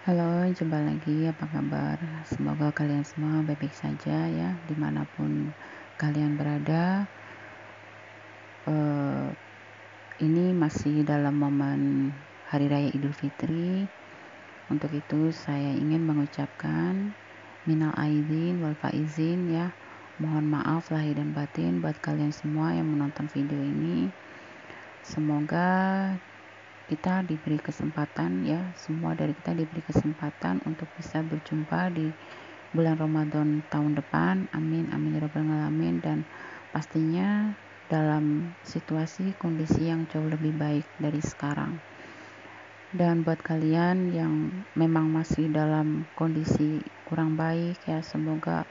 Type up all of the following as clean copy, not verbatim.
Halo, jumpa lagi. Apa kabar? Semoga kalian semua baik-baik saja ya, dimanapun kalian berada. Ini masih dalam momen Hari Raya Idul Fitri. Untuk itu saya ingin mengucapkan minal aidin wal faizin ya. Mohon maaf lahir dan batin buat kalian semua yang menonton video ini. Semoga kita diberi kesempatan ya, semua dari kita diberi kesempatan untuk bisa berjumpa di bulan Ramadan tahun depan. Amin amin ya rabbal alamin. Dan pastinya dalam situasi kondisi yang jauh lebih baik dari sekarang. Dan buat kalian yang memang masih dalam kondisi kurang baik ya, semoga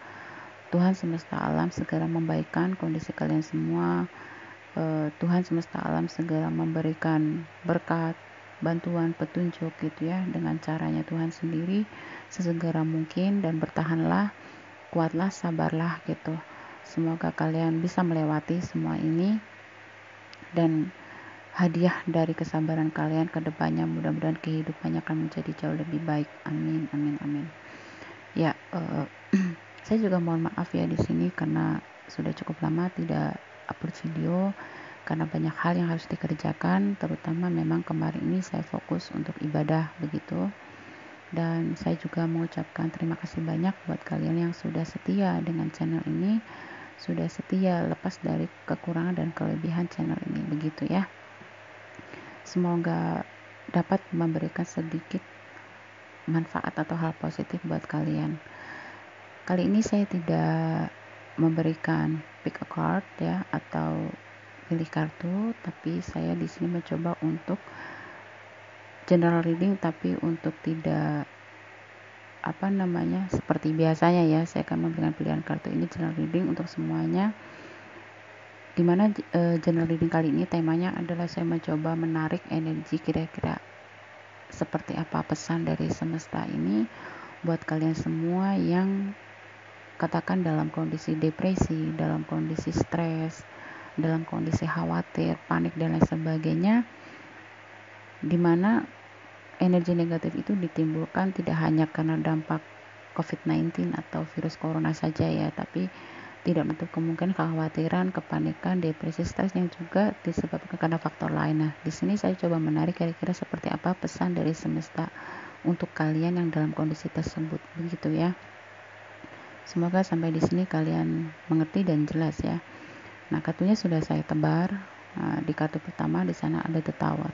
Tuhan semesta alam segera membaikkan kondisi kalian semua. Tuhan semesta alam segera memberikan berkat, bantuan, petunjuk gitu ya, dengan caranya Tuhan sendiri sesegera mungkin. Dan bertahanlah, kuatlah, sabarlah gitu. Semoga kalian bisa melewati semua ini, dan hadiah dari kesabaran kalian ke depannya mudah-mudahan kehidupannya akan menjadi jauh lebih baik. Amin amin amin. Ya, saya juga mohon maaf ya di sini karena sudah cukup lama tidak upload video karena banyak hal yang harus dikerjakan, terutama memang kemarin ini saya fokus untuk ibadah begitu. Dan saya juga mengucapkan terima kasih banyak buat kalian yang sudah setia dengan channel ini, sudah setia lepas dari kekurangan dan kelebihan channel ini begitu ya. Semoga dapat memberikan sedikit manfaat atau hal positif buat kalian. Kali ini saya tidak memberikan pick a card ya atau pilih kartu, tapi saya di sini mencoba untuk general reading, tapi untuk tidak seperti biasanya ya, saya akan memberikan pilihan kartu ini general reading untuk semuanya. Dimana general reading kali ini temanya adalah saya mencoba menarik energi kira-kira seperti apa pesan dari semesta ini buat kalian semua yang katakan dalam kondisi depresi, dalam kondisi stres, dalam kondisi khawatir, panik dan lain sebagainya, dimana energi negatif itu ditimbulkan tidak hanya karena dampak COVID-19 atau virus corona saja ya, tapi tidak menutup kemungkinan kekhawatiran, kepanikan, depresi, stres yang juga disebabkan karena faktor lain. Nah, di sini saya coba menarik kira-kira seperti apa pesan dari semesta untuk kalian yang dalam kondisi tersebut, begitu ya. Semoga sampai di sini kalian mengerti dan jelas ya. Nah, kartunya sudah saya tebar. Nah, di kartu pertama di sana ada The Tower.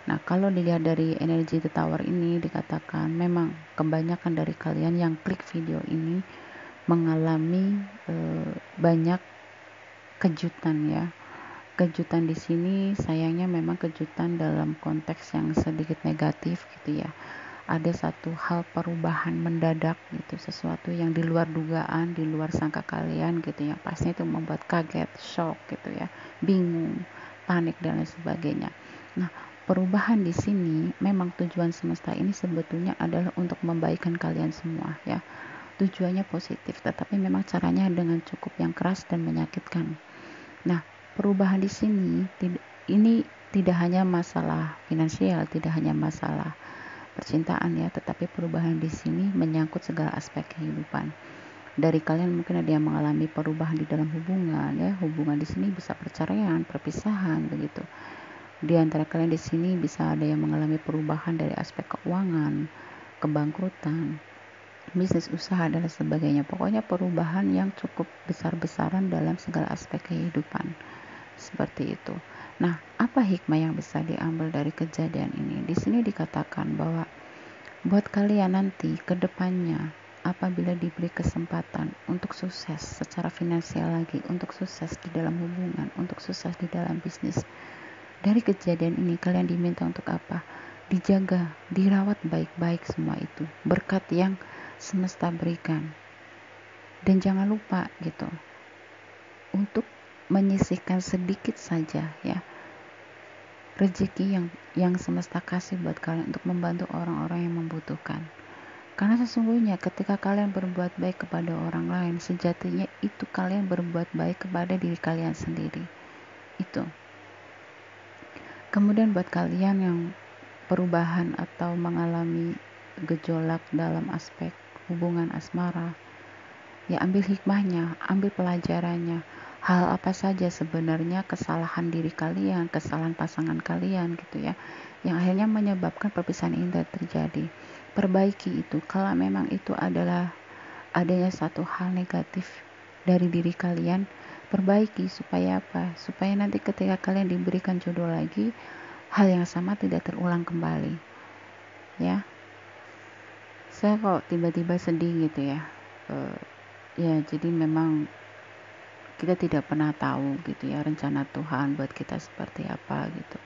Nah, kalau dilihat dari energi The Tower ini, dikatakan memang kebanyakan dari kalian yang klik video ini mengalami banyak kejutan ya. Kejutan di sini sayangnya memang kejutan dalam konteks yang sedikit negatif gitu ya. Ada satu hal perubahan mendadak gitu, sesuatu yang di luar dugaan, di luar sangka kalian gitu ya. Pastinya itu membuat kaget, shock gitu ya, bingung, panik dan lain sebagainya. Nah, perubahan di sini memang tujuan semesta ini sebetulnya adalah untuk membaikkan kalian semua ya. Tujuannya positif, tetapi memang caranya dengan cukup yang keras dan menyakitkan. Nah, perubahan di sini ini tidak hanya masalah finansial, tidak hanya masalah percintaan ya, tetapi perubahan di sini menyangkut segala aspek kehidupan. Dari kalian mungkin ada yang mengalami perubahan di dalam hubungan ya, hubungan di sini bisa perceraian, perpisahan begitu. Di antara kalian di sini bisa ada yang mengalami perubahan dari aspek keuangan, kebangkrutan, bisnis usaha dan sebagainya. Pokoknya perubahan yang cukup besar-besaran dalam segala aspek kehidupan. Seperti itu. Nah, apa hikmah yang bisa diambil dari kejadian ini? Di sini dikatakan bahwa buat kalian nanti ke depannya apabila diberi kesempatan untuk sukses secara finansial lagi, untuk sukses di dalam hubungan, untuk sukses di dalam bisnis, dari kejadian ini kalian diminta untuk apa? Dijaga, dirawat baik-baik semua itu, berkat yang semesta berikan. Dan jangan lupa gitu untuk menyisihkan sedikit saja ya rezeki yang semesta kasih buat kalian untuk membantu orang-orang yang membutuhkan. Karena sesungguhnya ketika kalian berbuat baik kepada orang lain, sejatinya itu kalian berbuat baik kepada diri kalian sendiri. Itu. Kemudian buat kalian yang perubahan atau mengalami gejolak dalam aspek hubungan asmara, ya ambil hikmahnya, ambil pelajarannya. Hal apa saja sebenarnya kesalahan diri kalian, kesalahan pasangan kalian gitu ya, yang akhirnya menyebabkan perpisahan ini terjadi. Perbaiki itu. Kalau memang itu adalah adanya satu hal negatif dari diri kalian, perbaiki. Supaya apa? Supaya nanti ketika kalian diberikan jodoh lagi, hal yang sama tidak terulang kembali. Ya, saya kok tiba-tiba sedih gitu ya. Ya, jadi memang kita tidak pernah tahu gitu ya rencana Tuhan buat kita seperti apa gitu.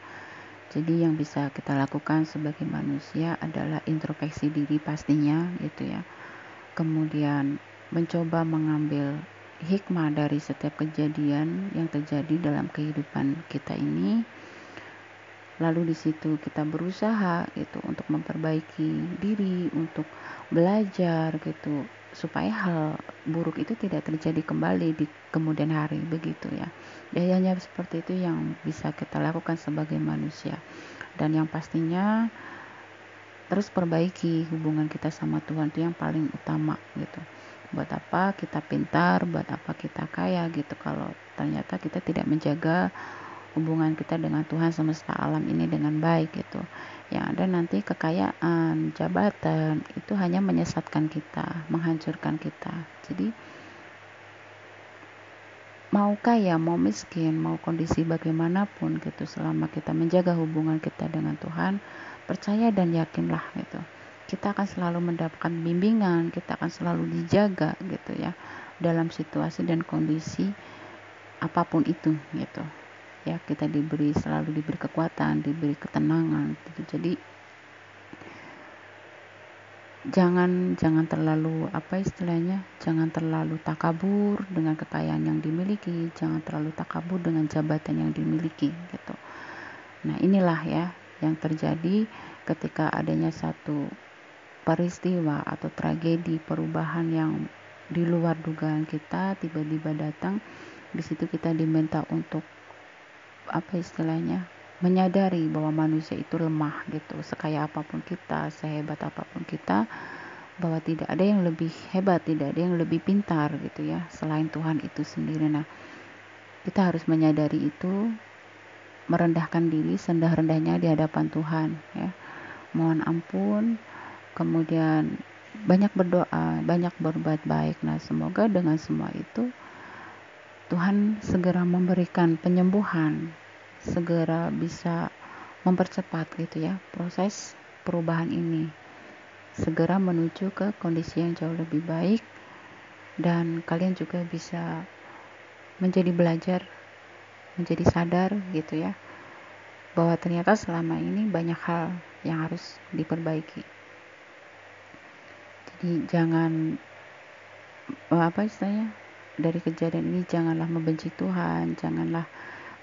Jadi yang bisa kita lakukan sebagai manusia adalah introspeksi diri pastinya gitu ya. Kemudian mencoba mengambil hikmah dari setiap kejadian yang terjadi dalam kehidupan kita ini. Lalu di situ kita berusaha gitu untuk memperbaiki diri, untuk belajar gitu, supaya hal buruk itu tidak terjadi kembali di kemudian hari begitu ya. Hanya seperti itu yang bisa kita lakukan sebagai manusia. Dan yang pastinya terus perbaiki hubungan kita sama Tuhan, itu yang paling utama gitu. Buat apa kita pintar, buat apa kita kaya gitu, kalau ternyata kita tidak menjaga hubungan kita dengan Tuhan semesta alam ini dengan baik gitu. Yang ada nanti kekayaan, jabatan itu hanya menyesatkan kita, menghancurkan kita. Jadi mau kaya, mau miskin, mau kondisi bagaimanapun gitu, selama kita menjaga hubungan kita dengan Tuhan, percaya dan yakinlah gitu, kita akan selalu mendapatkan bimbingan, kita akan selalu dijaga gitu ya, dalam situasi dan kondisi apapun itu gitu ya. Kita selalu diberi kekuatan, diberi ketenangan gitu. Jadi jangan terlalu jangan terlalu takabur dengan kekayaan yang dimiliki, jangan terlalu takabur dengan jabatan yang dimiliki gitu. Nah, inilah ya yang terjadi ketika adanya satu peristiwa atau tragedi perubahan yang di luar dugaan kita tiba-tiba datang. Di situ kita diminta untuk menyadari bahwa manusia itu lemah gitu. Sekaya apapun kita, sehebat apapun kita, bahwa tidak ada yang lebih hebat, tidak ada yang lebih pintar gitu ya selain Tuhan itu sendiri. Nah, kita harus menyadari itu, merendahkan diri serendah-rendahnya di hadapan Tuhan ya. Mohon ampun, kemudian banyak berdoa, banyak berbuat baik. Nah, semoga dengan semua itu Tuhan segera memberikan penyembuhan, segera bisa mempercepat gitu ya proses perubahan ini, segera menuju ke kondisi yang jauh lebih baik, dan kalian juga bisa menjadi belajar, menjadi sadar gitu ya, bahwa ternyata selama ini banyak hal yang harus diperbaiki. Jadi jangan dari kejadian ini janganlah membenci Tuhan, janganlah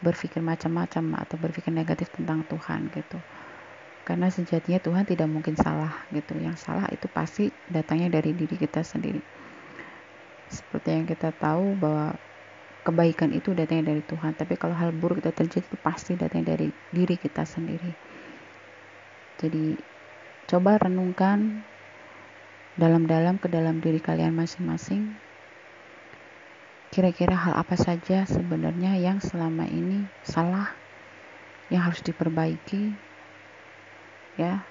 berpikir macam-macam atau berpikir negatif tentang Tuhan gitu. Karena sejatinya Tuhan tidak mungkin salah gitu. Yang salah itu pasti datangnya dari diri kita sendiri. Seperti yang kita tahu bahwa kebaikan itu datangnya dari Tuhan, tapi kalau hal buruk itu terjadi itu pasti datangnya dari diri kita sendiri. Jadi coba renungkan dalam-dalam ke dalam diri kalian masing-masing. Kira-kira hal apa saja sebenarnya yang selama ini salah, yang harus diperbaiki ya.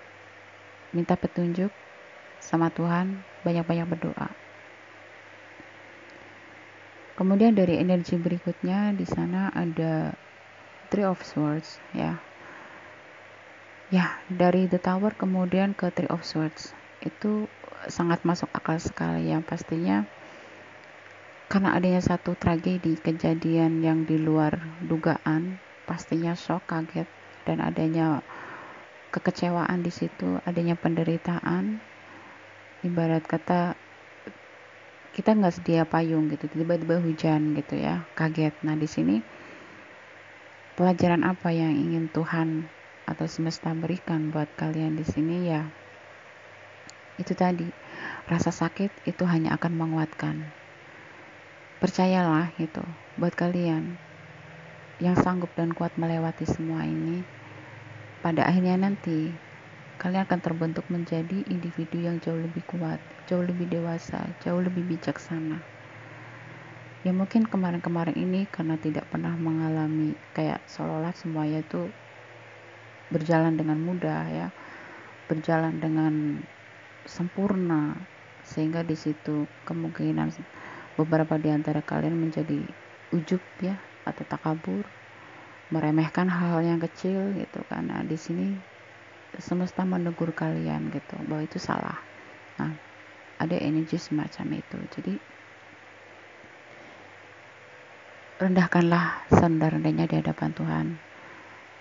Minta petunjuk sama Tuhan, banyak-banyak berdoa. Kemudian dari energi berikutnya di sana ada Three of Swords ya. Ya, dari The Tower kemudian ke Three of Swords itu sangat masuk akal sekali ya. Pastinya karena adanya satu tragedi, kejadian yang di luar dugaan, pastinya shock, kaget, dan adanya kekecewaan di situ, adanya penderitaan. Ibarat kata kita nggak sedia payung gitu, tiba-tiba hujan gitu ya, kaget. Nah, di sini pelajaran apa yang ingin Tuhan atau semesta berikan buat kalian di sini ya? Itu tadi, rasa sakit itu hanya akan menguatkan. Percayalah gitu, buat kalian yang sanggup dan kuat melewati semua ini, pada akhirnya nanti kalian akan terbentuk menjadi individu yang jauh lebih kuat, jauh lebih dewasa, jauh lebih bijaksana. Ya mungkin kemarin-kemarin ini karena tidak pernah mengalami kayak seolah-olah semuanya itu berjalan dengan mudah ya, berjalan dengan sempurna, sehingga di situ kemungkinan beberapa di antara kalian menjadi ujub ya, atau takabur, meremehkan hal-hal yang kecil gitu kan. Nah, di sini semesta menegur kalian gitu bahwa itu salah. Nah, ada energi semacam itu. Jadi rendahkanlah serendah-rendahnya di hadapan Tuhan,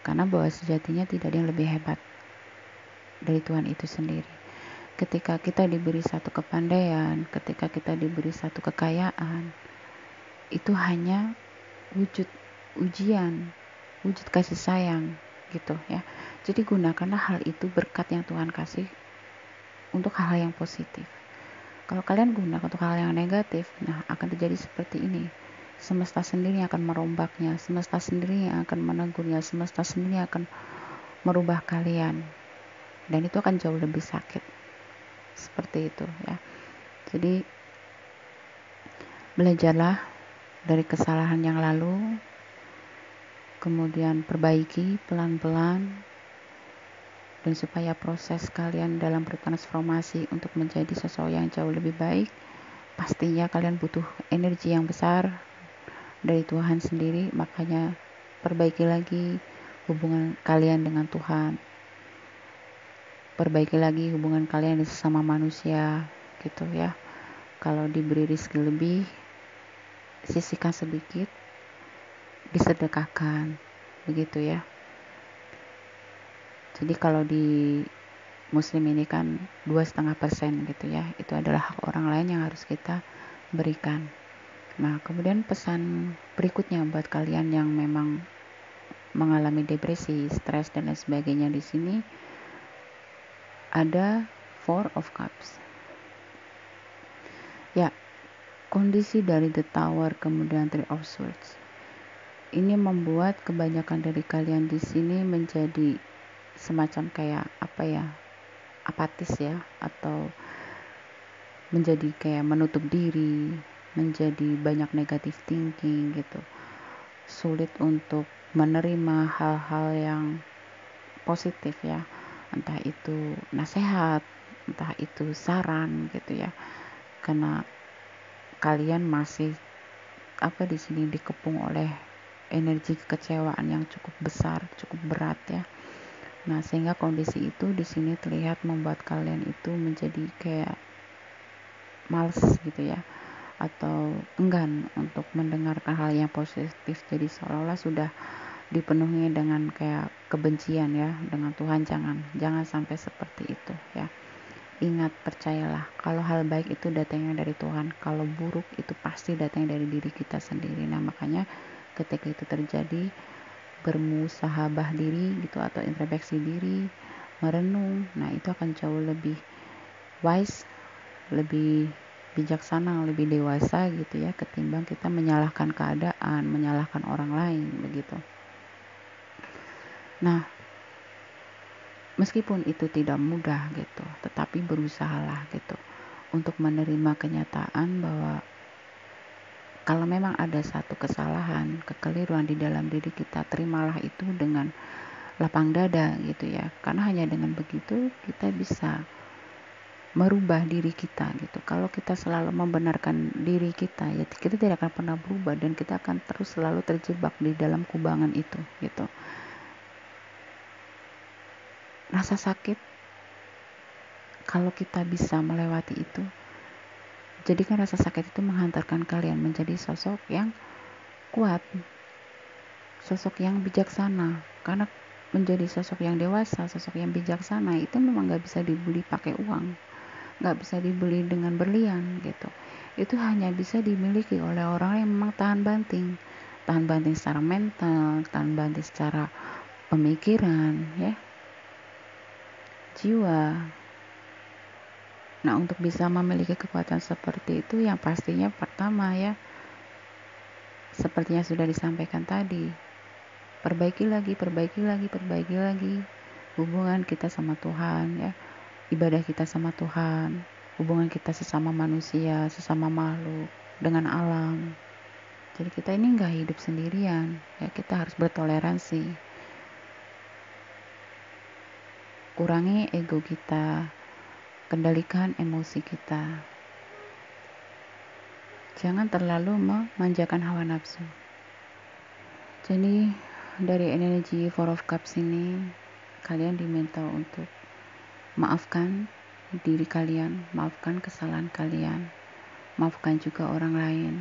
karena bahwa sejatinya tidak ada yang lebih hebat dari Tuhan itu sendiri. Ketika kita diberi satu kepandaian, ketika kita diberi satu kekayaan, itu hanya wujud ujian, wujud kasih sayang gitu ya. Jadi gunakanlah hal itu, berkat yang Tuhan kasih, untuk hal-hal yang positif. Kalau kalian gunakan untuk hal yang negatif, nah akan terjadi seperti ini. Semesta sendiri akan merombaknya, semesta sendiri yang akan menegurnya, semesta sendiri akan merubah kalian, dan itu akan jauh lebih sakit. Seperti itu ya. Jadi belajarlah dari kesalahan yang lalu, kemudian perbaiki pelan-pelan, dan supaya proses kalian dalam bertransformasi untuk menjadi sosok yang jauh lebih baik, pastinya kalian butuh energi yang besar dari Tuhan sendiri. Makanya perbaiki lagi hubungan kalian dengan Tuhan, perbaiki lagi hubungan kalian dengan sesama manusia gitu ya. Kalau diberi rezeki lebih, sisihkan sedikit, disedekahkan, begitu ya. Jadi kalau di Muslim ini kan 2,5% gitu ya, itu adalah hak orang lain yang harus kita berikan. Nah, kemudian pesan berikutnya buat kalian yang memang mengalami depresi, stres dan lain sebagainya, di sini ada Four of Cups. Ya, kondisi dari The Tower kemudian Three of Swords ini membuat kebanyakan dari kalian di sini menjadi semacam kayak apatis ya, atau menjadi kayak menutup diri, menjadi banyak negative thinking gitu, sulit untuk menerima hal-hal yang positif ya, entah itu nasihat, entah itu saran gitu ya, karena kalian masih di sini dikepung oleh energi kekecewaan yang cukup besar, cukup berat ya. Nah, sehingga kondisi itu di sini terlihat membuat kalian itu menjadi kayak males gitu ya, atau enggan untuk mendengarkan hal yang positif. Jadi seolah-olah sudah dipenuhi dengan kayak kebencian ya dengan Tuhan. Jangan sampai seperti itu ya. Ingat, percayalah, kalau hal baik itu datangnya dari Tuhan, kalau buruk itu pasti datangnya dari diri kita sendiri. Nah, makanya ketika itu terjadi, bermusahabah diri gitu, atau introspeksi diri, merenung, nah itu akan jauh lebih wise, lebih bijaksana, lebih dewasa gitu ya, ketimbang kita menyalahkan keadaan, menyalahkan orang lain begitu. Nah, meskipun itu tidak mudah gitu, tetapi berusahalah gitu untuk menerima kenyataan bahwa kalau memang ada satu kesalahan, kekeliruan di dalam diri kita, terimalah itu dengan lapang dada gitu ya. Karena hanya dengan begitu kita bisa merubah diri kita gitu. Kalau kita selalu membenarkan diri kita, ya kita tidak akan pernah berubah, dan kita akan terus selalu terjebak di dalam kubangan itu gitu. Rasa sakit, kalau kita bisa melewati itu, jadikan rasa sakit itu menghantarkan kalian menjadi sosok yang kuat, sosok yang bijaksana. Karena menjadi sosok yang dewasa, sosok yang bijaksana itu memang gak bisa dibeli pakai uang, gak bisa dibeli dengan berlian gitu. Itu hanya bisa dimiliki oleh orang yang memang tahan banting secara mental, tahan banting secara pemikiran ya, jiwa. Nah, untuk bisa memiliki kekuatan seperti itu, yang pastinya pertama ya, sepertinya sudah disampaikan tadi, perbaiki lagi hubungan kita sama Tuhan, ya, ibadah kita sama Tuhan, hubungan kita sesama manusia, sesama makhluk, dengan alam. Jadi kita ini nggak hidup sendirian, ya, kita harus bertoleransi. Kurangi ego kita, kendalikan emosi kita. Jangan terlalu memanjakan hawa nafsu. Jadi dari energi Four of Cups ini, kalian diminta untuk maafkan diri kalian, maafkan kesalahan kalian, maafkan juga orang lain,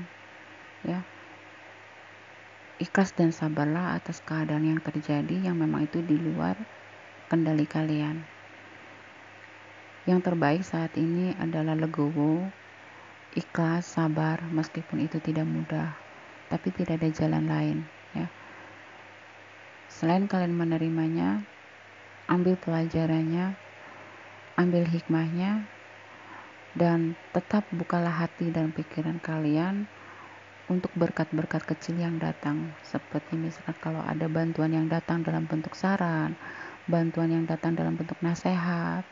ya. Ikhlas dan sabarlah atas keadaan yang terjadi yang memang itu di luar kendali kalian. Yang terbaik saat ini adalah legowo, ikhlas, sabar, meskipun itu tidak mudah, tapi tidak ada jalan lain, ya. Selain kalian menerimanya, ambil pelajarannya, ambil hikmahnya, dan tetap bukalah hati dan pikiran kalian untuk berkat-berkat kecil yang datang. Seperti misalkan kalau ada bantuan yang datang dalam bentuk saran, bantuan yang datang dalam bentuk nasihat,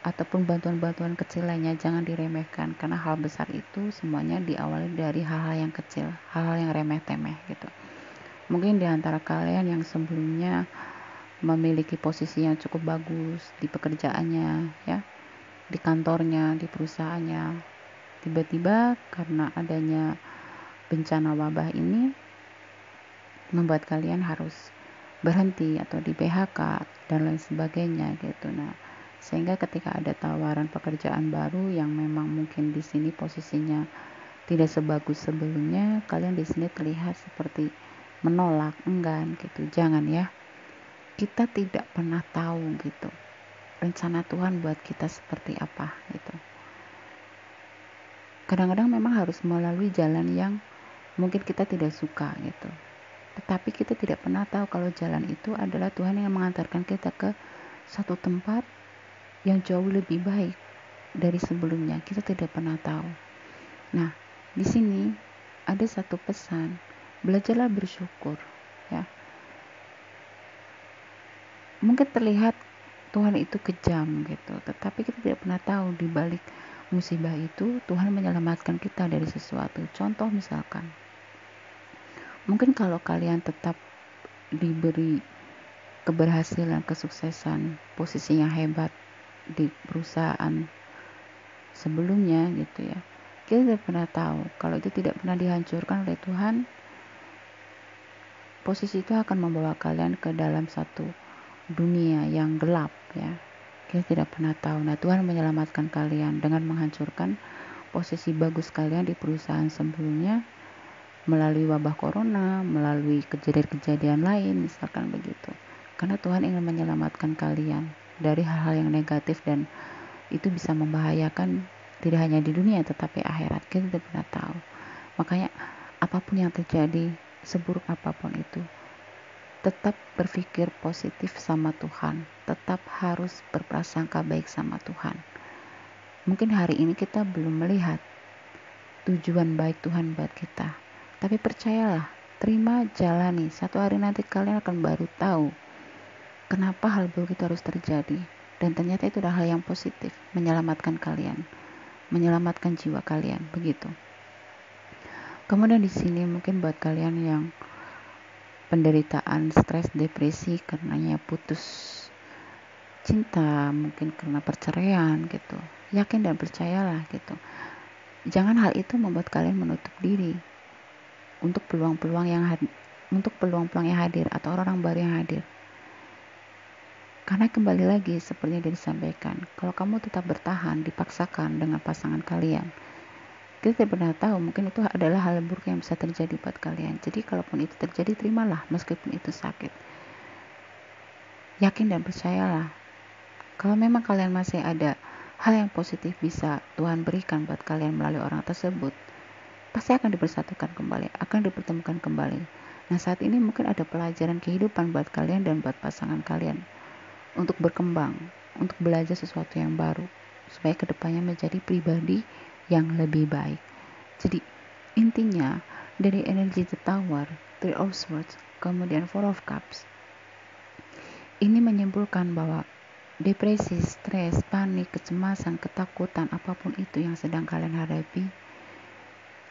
ataupun bantuan-bantuan kecil lainnya, jangan diremehkan, karena hal besar itu semuanya diawali dari hal-hal yang kecil, hal-hal yang remeh-temeh gitu. Mungkin di antara kalian yang sebelumnya memiliki posisi yang cukup bagus di pekerjaannya, ya, di kantornya, di perusahaannya, tiba-tiba karena adanya bencana wabah ini membuat kalian harus berhenti atau di PHK dan lain sebagainya gitu. Nah, sehingga ketika ada tawaran pekerjaan baru yang memang mungkin di sini posisinya tidak sebagus sebelumnya, kalian di sini terlihat seperti menolak, enggan gitu. Jangan, ya. Kita tidak pernah tahu gitu rencana Tuhan buat kita seperti apa gitu. Kadang-kadang memang harus melalui jalan yang mungkin kita tidak suka gitu. Tetapi kita tidak pernah tahu kalau jalan itu adalah Tuhan yang mengantarkan kita ke satu tempat yang jauh lebih baik dari sebelumnya. Kita tidak pernah tahu. Nah, di sini ada satu pesan, belajarlah bersyukur, ya. Mungkin terlihat Tuhan itu kejam gitu, tetapi kita tidak pernah tahu di balik musibah itu Tuhan menyelamatkan kita dari sesuatu. Contoh misalkan, mungkin kalau kalian tetap diberi keberhasilan, kesuksesan, posisi yang hebat di perusahaan sebelumnya gitu, ya, kita tidak pernah tahu kalau itu tidak pernah dihancurkan oleh Tuhan. Posisi itu akan membawa kalian ke dalam satu dunia yang gelap, ya. Kita tidak pernah tahu. Nah, Tuhan menyelamatkan kalian dengan menghancurkan posisi bagus kalian di perusahaan sebelumnya melalui wabah corona, melalui kejadian-kejadian lain, misalkan begitu. Karena Tuhan ingin menyelamatkan kalian dari hal-hal yang negatif, dan itu bisa membahayakan tidak hanya di dunia tetapi akhirat. Kita tidak pernah tahu. Makanya apapun yang terjadi, seburuk apapun itu, tetap berpikir positif sama Tuhan, tetap harus berprasangka baik sama Tuhan. Mungkin hari ini kita belum melihat tujuan baik Tuhan buat kita, tapi percayalah, terima, jalani. Satu hari nanti kalian akan baru tahu kenapa hal buruk itu harus terjadi, dan ternyata itu adalah hal yang positif, menyelamatkan kalian, menyelamatkan jiwa kalian, begitu. Kemudian di sini mungkin buat kalian yang penderitaan stres, depresi karenanya putus cinta, mungkin karena perceraian gitu, yakin dan percayalah gitu. Jangan hal itu membuat kalian menutup diri untuk peluang-peluang yang hadir atau orang-orang baru yang hadir. Karena kembali lagi seperti yang disampaikan, kalau kamu tetap bertahan dipaksakan dengan pasangan kalian, kita tidak pernah tahu, mungkin itu adalah hal buruk yang bisa terjadi buat kalian. Jadi kalaupun itu terjadi, terimalah meskipun itu sakit. Yakin dan percayalah, kalau memang kalian masih ada hal yang positif bisa Tuhan berikan buat kalian melalui orang tersebut, pasti akan dipersatukan kembali, akan dipertemukan kembali. Nah, saat ini mungkin ada pelajaran kehidupan buat kalian dan buat pasangan kalian untuk berkembang, untuk belajar sesuatu yang baru, supaya kedepannya menjadi pribadi yang lebih baik. Jadi intinya dari energi The Tower, Three of Swords, kemudian Four of Cups, Ini menyimpulkan bahwa depresi, stres, panik, kecemasan, ketakutan, apapun itu yang sedang kalian hadapi,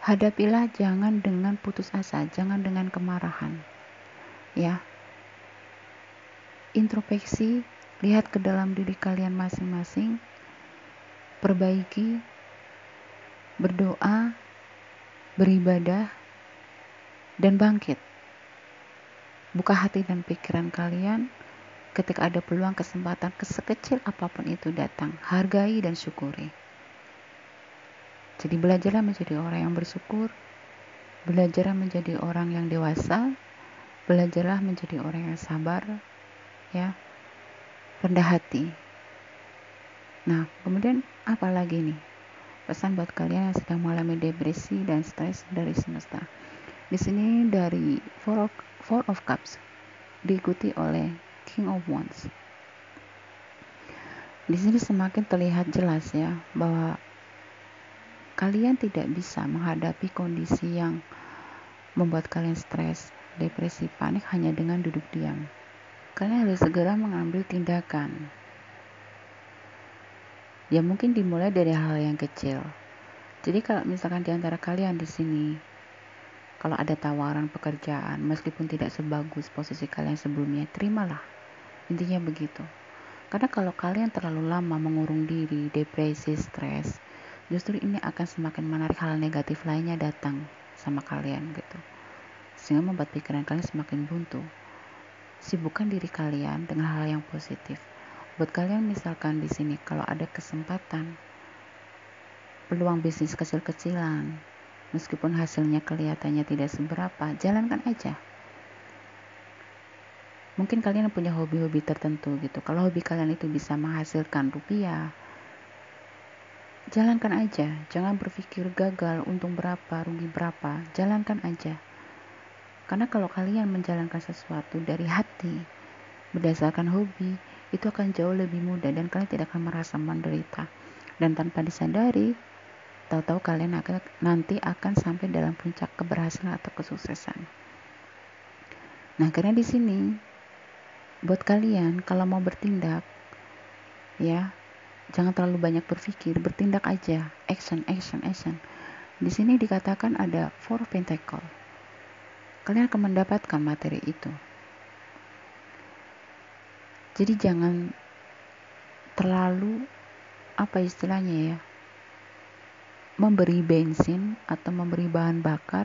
hadapilah jangan dengan putus asa, jangan dengan kemarahan. Ya. Introspeksi, lihat ke dalam diri kalian masing-masing, perbaiki, berdoa, beribadah, dan bangkit. Buka hati dan pikiran kalian ketika ada peluang, kesempatan, sekecil apapun itu datang, hargai dan syukuri. Jadi belajarlah menjadi orang yang bersyukur, belajarlah menjadi orang yang dewasa, belajarlah menjadi orang yang sabar, ya, rendah hati. Nah, kemudian apa lagi nih? Pesan buat kalian yang sedang mengalami depresi dan stres dari semesta. Di sini dari Four of Cups diikuti oleh King of Wands. Di sini semakin terlihat jelas ya bahwa kalian tidak bisa menghadapi kondisi yang membuat kalian stres, depresi, panik hanya dengan duduk diam. Kalian harus segera mengambil tindakan. Ya mungkin dimulai dari hal yang kecil. Jadi kalau misalkan di antara kalian di sini, kalau ada tawaran pekerjaan, meskipun tidak sebagus posisi kalian sebelumnya, terimalah. Intinya begitu. Karena kalau kalian terlalu lama mengurung diri, depresi, stres, justru ini akan semakin menarik hal negatif lainnya datang sama kalian gitu. Sehingga membuat pikiran kalian semakin buntu. Sibukkan diri kalian dengan hal yang positif. Buat kalian misalkan di sini kalau ada kesempatan, peluang bisnis kecil-kecilan, meskipun hasilnya kelihatannya tidak seberapa, jalankan aja. Mungkin kalian punya hobi-hobi tertentu gitu. Kalau hobi kalian itu bisa menghasilkan rupiah, jalankan aja. Jangan berpikir gagal, untung berapa, rugi berapa. Jalankan aja. Karena kalau kalian menjalankan sesuatu dari hati, berdasarkan hobi, itu akan jauh lebih mudah dan kalian tidak akan merasa menderita. Dan tanpa disadari, tahu-tahu kalian nanti akan sampai dalam puncak keberhasilan atau kesuksesan. Nah, karena di sini buat kalian kalau mau bertindak, ya jangan terlalu banyak berpikir, bertindak aja, action. Di sini dikatakan ada Four of Pentacles. Kalian akan mendapatkan materi itu. Jadi jangan terlalu apa istilahnya ya, memberi bensin atau memberi bahan bakar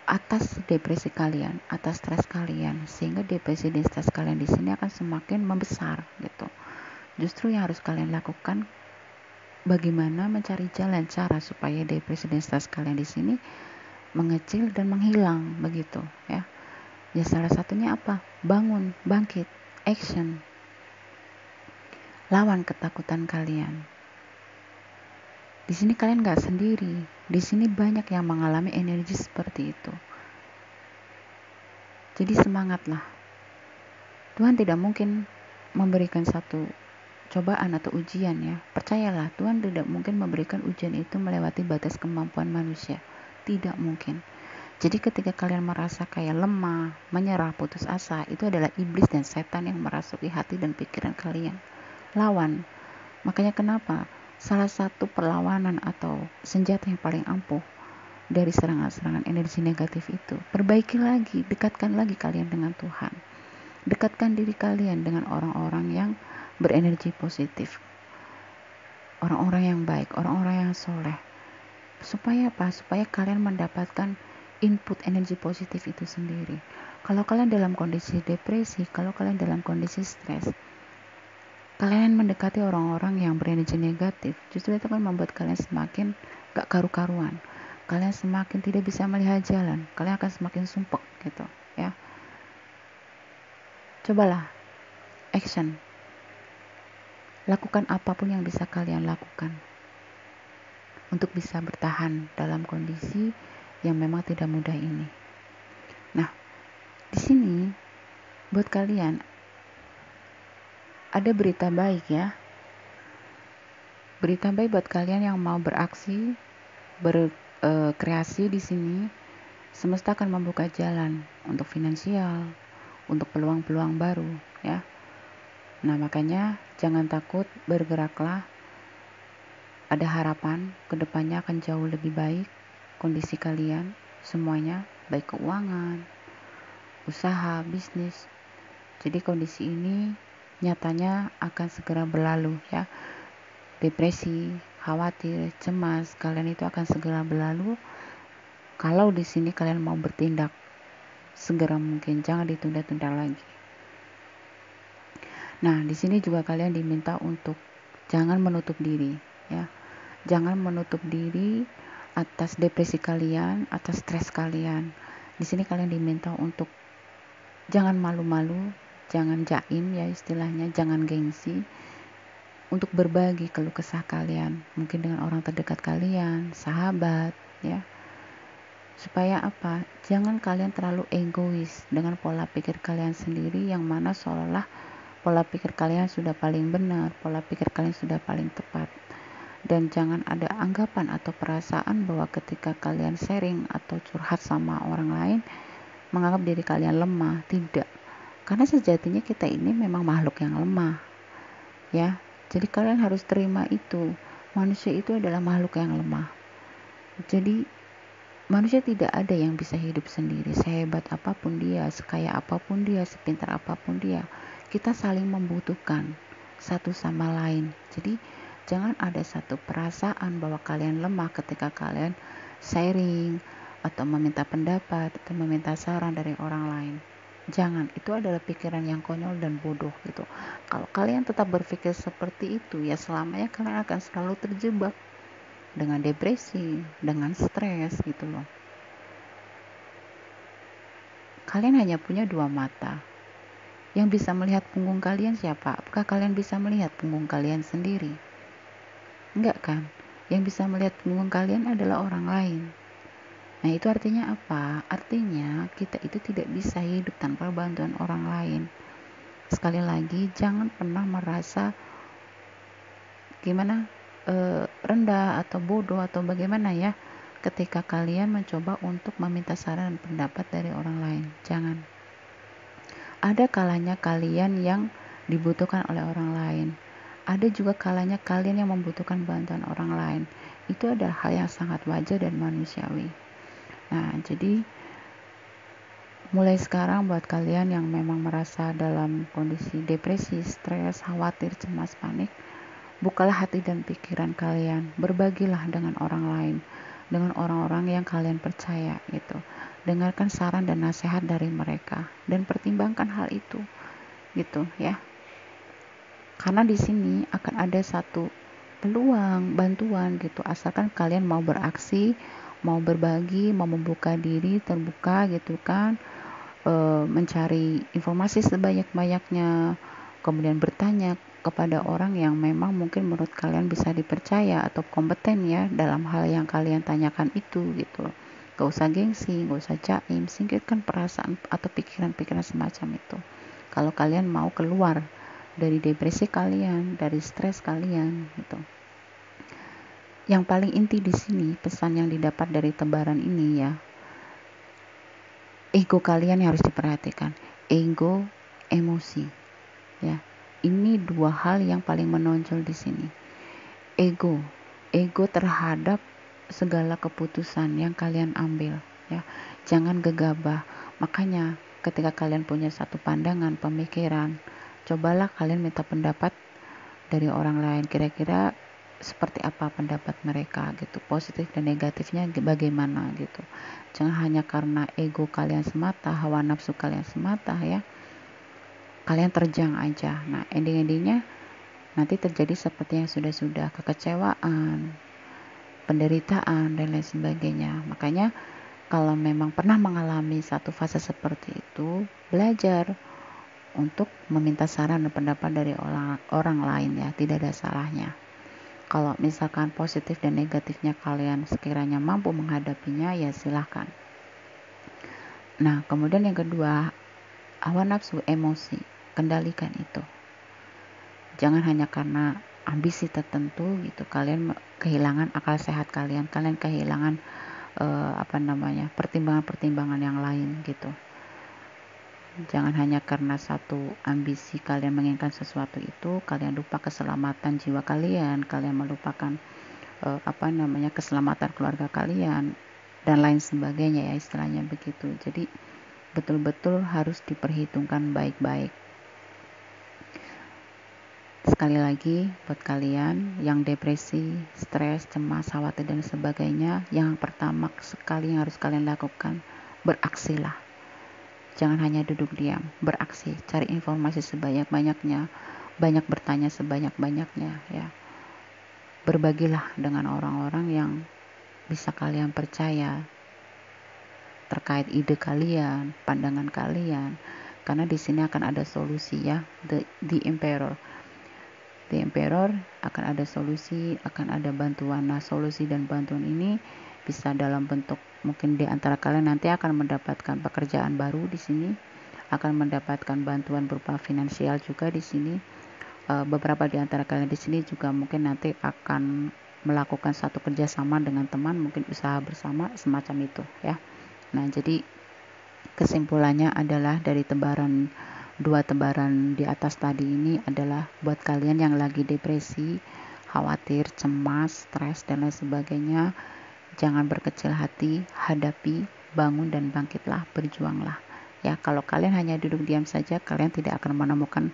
atas depresi kalian, atas stres kalian, sehingga depresi dan stres kalian di sini akan semakin membesar gitu. Justru yang harus kalian lakukan bagaimana mencari jalan cara supaya depresi dan stres kalian di sini mengecil dan menghilang begitu ya. Ya salah satunya apa? Bangun, bangkit, action. Lawan ketakutan kalian. Di sini kalian gak sendiri. Di sini banyak yang mengalami energi seperti itu. Jadi semangatlah. Tuhan tidak mungkin memberikan satu cobaan atau ujian ya. Percayalah, Tuhan tidak mungkin memberikan ujian itu melewati batas kemampuan manusia. Tidak mungkin. Jadi ketika kalian merasa kayak lemah, menyerah, putus asa, itu adalah iblis dan setan yang merasuki hati dan pikiran kalian. Lawan. Makanya kenapa? Salah satu perlawanan atau senjata yang paling ampuh dari serangan-serangan energi negatif itu, perbaiki lagi, dekatkan lagi kalian dengan Tuhan. Dekatkan diri kalian dengan orang-orang yang berenergi positif, orang-orang yang baik, orang-orang yang soleh. Supaya apa? Supaya kalian mendapatkan input energi positif itu sendiri. Kalau kalian dalam kondisi depresi, kalau kalian dalam kondisi stres, kalian mendekati orang-orang yang berenergi negatif, justru itu akan membuat kalian semakin gak karu-karuan. Kalian semakin tidak bisa melihat jalan. Kalian akan semakin sumpek gitu ya. Cobalah action. Lakukan apapun yang bisa kalian lakukan untuk bisa bertahan dalam kondisi yang memang tidak mudah ini. Nah, di sini buat kalian ada berita baik ya. Berita baik buat kalian yang mau beraksi, berkreasi di sini. Semesta akan membuka jalan untuk finansial, untuk peluang-peluang baru ya. Nah, makanya jangan takut, bergeraklah. Ada harapan kedepannya akan jauh lebih baik kondisi kalian semuanya, baik keuangan, usaha, bisnis. Jadi kondisi ini nyatanya akan segera berlalu ya. Depresi, khawatir, cemas, kalian itu akan segera berlalu kalau di sini kalian mau bertindak segera mungkin, jangan ditunda-tunda lagi. Nah, di sini juga kalian diminta untuk jangan menutup diri ya. Jangan menutup diri atas depresi kalian, atas stres kalian. Di sini kalian diminta untuk jangan malu-malu, jangan jaim ya istilahnya, jangan gengsi, untuk berbagi keluh kesah kalian, mungkin dengan orang terdekat kalian, sahabat ya. Supaya apa? Jangan kalian terlalu egois dengan pola pikir kalian sendiri, yang mana seolah pola pikir kalian sudah paling benar, pola pikir kalian sudah paling tepat. Dan jangan ada anggapan atau perasaan bahwa ketika kalian sharing atau curhat sama orang lain, menganggap diri kalian lemah. Tidak. Karena sejatinya kita ini memang makhluk yang lemah. Ya. Jadi kalian harus terima itu. Manusia itu adalah makhluk yang lemah. Jadi manusia tidak ada yang bisa hidup sendiri. Sehebat apapun dia, sekaya apapun dia, sepintar apapun dia, kita saling membutuhkan satu sama lain. Jadi jangan ada satu perasaan bahwa kalian lemah ketika kalian sharing atau meminta pendapat atau meminta saran dari orang lain. Jangan, itu adalah pikiran yang konyol dan bodoh gitu. Kalau kalian tetap berpikir seperti itu, ya selamanya kalian akan selalu terjebak dengan depresi, dengan stres gitu loh. Kalian hanya punya dua mata. Yang bisa melihat punggung kalian siapa? Apakah kalian bisa melihat punggung kalian sendiri? Enggak kan? Yang bisa melihat punggung kalian adalah orang lain. Nah, itu artinya apa? Artinya kita itu tidak bisa hidup tanpa bantuan orang lain. Sekali lagi, jangan pernah merasa gimana rendah atau bodoh atau bagaimana ya ketika kalian mencoba untuk meminta saran dan pendapat dari orang lain. Jangan. Ada kalanya kalian yang dibutuhkan oleh orang lain. Ada juga kalanya kalian yang membutuhkan bantuan orang lain. Itu adalah hal yang sangat wajar dan manusiawi. Nah, jadi mulai sekarang buat kalian yang memang merasa dalam kondisi depresi, stres, khawatir, cemas, panik, bukalah hati dan pikiran kalian. Berbagilah dengan orang lain, dengan orang-orang yang kalian percaya gitu. Dengarkan saran dan nasihat dari mereka dan pertimbangkan hal itu gitu ya. Karena di sini akan ada satu peluang bantuan gitu, asalkan kalian mau beraksi, mau berbagi, mau membuka diri terbuka gitu kan, mencari informasi sebanyak-banyaknya, kemudian bertanya kepada orang yang memang mungkin menurut kalian bisa dipercaya atau kompeten ya dalam hal yang kalian tanyakan itu gitu. Gak usah gengsi, gak usah jaim, singkirkan perasaan atau pikiran-pikiran semacam itu. Kalau kalian mau keluar dari depresi kalian, dari stres kalian gitu. Yang paling inti di sini, pesan yang didapat dari tebaran ini ya, ego kalian yang harus diperhatikan. Ego, emosi. Ya. Ini dua hal yang paling menonjol di sini. Ego terhadap segala keputusan yang kalian ambil ya. Jangan gegabah. Makanya ketika kalian punya satu pandangan, pemikiran, cobalah kalian minta pendapat dari orang lain. Kira-kira seperti apa pendapat mereka gitu, positif dan negatifnya bagaimana gitu. Jangan hanya karena ego kalian semata, hawa nafsu kalian semata ya, kalian terjang aja. Nah, ending-endingnya nanti terjadi seperti yang sudah-sudah, kekecewaan, penderitaan dan lain sebagainya. Makanya kalau memang pernah mengalami satu fase seperti itu, belajar untuk meminta saran dan pendapat dari orang lain ya, tidak ada salahnya. Kalau misalkan positif dan negatifnya kalian sekiranya mampu menghadapinya, ya silahkan. Nah, kemudian yang kedua, hawa nafsu, emosi, kendalikan itu. Jangan hanya karena ambisi tertentu gitu, kalian kehilangan akal sehat kalian kehilangan pertimbangan-pertimbangan yang lain gitu. Jangan hanya karena satu ambisi kalian menginginkan sesuatu itu, kalian lupa keselamatan jiwa kalian, kalian melupakan keselamatan keluarga kalian dan lain sebagainya ya, istilahnya begitu. Jadi betul-betul harus diperhitungkan baik-baik. Sekali lagi buat kalian yang depresi, stres, cemas, khawatir dan sebagainya, yang pertama sekali yang harus kalian lakukan, beraksilah. Jangan hanya duduk diam, beraksi, cari informasi sebanyak-banyaknya, banyak bertanya sebanyak-banyaknya ya. Berbagilah dengan orang-orang yang bisa kalian percaya terkait ide kalian, pandangan kalian, karena di sini akan ada solusi ya. The Emperor akan ada solusi, akan ada bantuan. Nah, solusi dan bantuan ini bisa dalam bentuk mungkin di antara kalian nanti akan mendapatkan pekerjaan baru di sini, akan mendapatkan bantuan berupa finansial juga di sini. Beberapa di antara kalian di sini juga mungkin nanti akan melakukan satu kerjasama dengan teman, mungkin usaha bersama semacam itu ya. Nah, jadi kesimpulannya adalah dari dua tebaran di atas tadi ini adalah buat kalian yang lagi depresi, khawatir, cemas, stres dan lain sebagainya, jangan berkecil hati, hadapi, bangun dan bangkitlah, berjuanglah. Ya, kalau kalian hanya duduk diam saja, kalian tidak akan menemukan